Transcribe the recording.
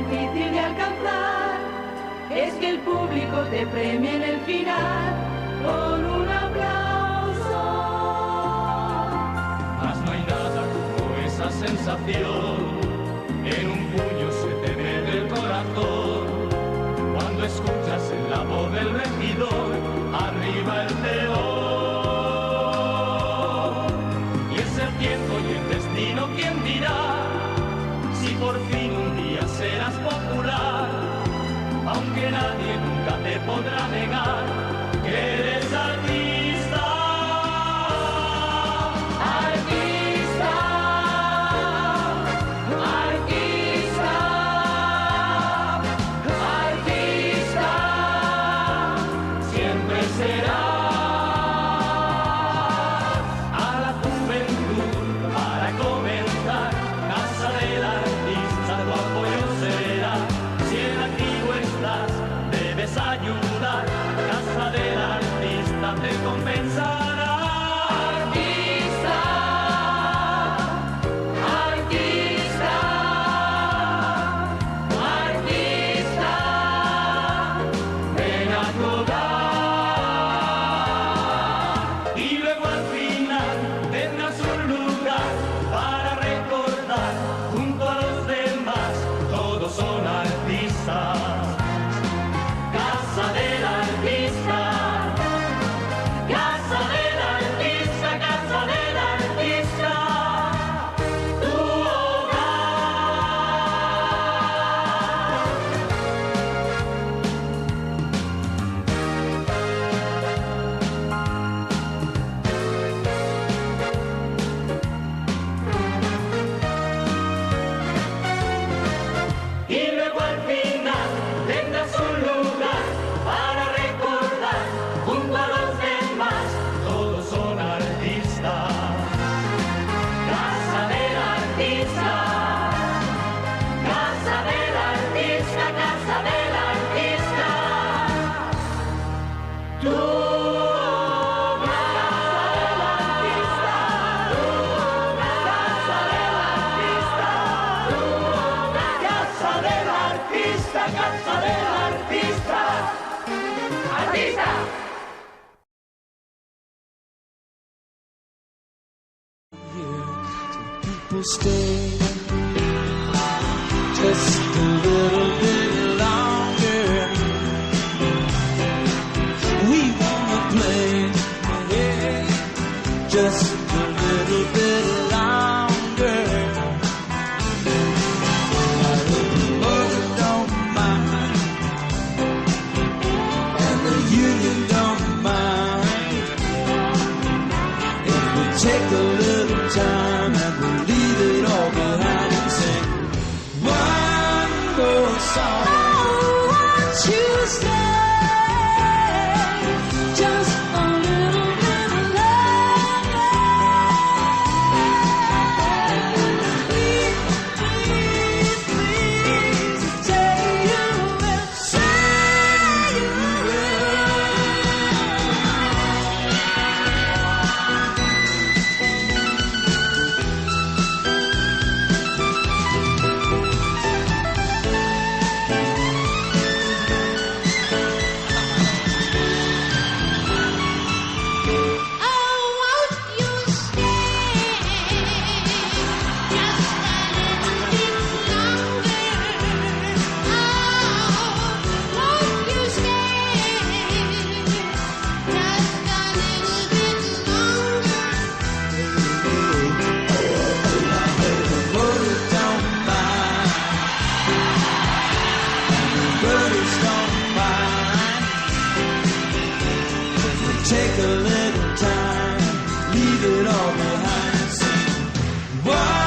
difícil de alcanzar es que el público te premie en el final con un aplauso. Mas no hay nada como esa sensación, en un puño se te mete el corazón, cuando escuchas en la voz del regidor, arriba el león. Y es el tiempo y el destino quien dirá si por fin un día serás popular, aunque nadie nunca te podrá negar que eres artista. Artista, artista, artista, siempre serás. A la juventud para comenzar, casa del artista, tu apoyo será. Si en activo estás, debes ayudar, casa del artista te compensará. Artista, artista, artista, ven a cobrar. Y luego al final tendrás un lugar para recordar, junto a los demás, todos son artistas. Casa del artista, casa del artista, casa del artista, tu hogar. Y luego al final tendrás un lugar para recordar, junto a los demás, todos son artistas. Casa del artista, casa del artista, casa del artista, tu hogar. Casa del artista, tu hogar. Casa del artista, casa del artista, artista. People stay just a little bit longer. We wanna play, yeah, just a little bit longer. Now the motor don't mind, and the union don't mind. If we take a little time and we leave it all behind and sing one more song. Won't you stay just a little bit longer? Please, please, please say you will, say you will. Take a little time, leave it all behind. Sing one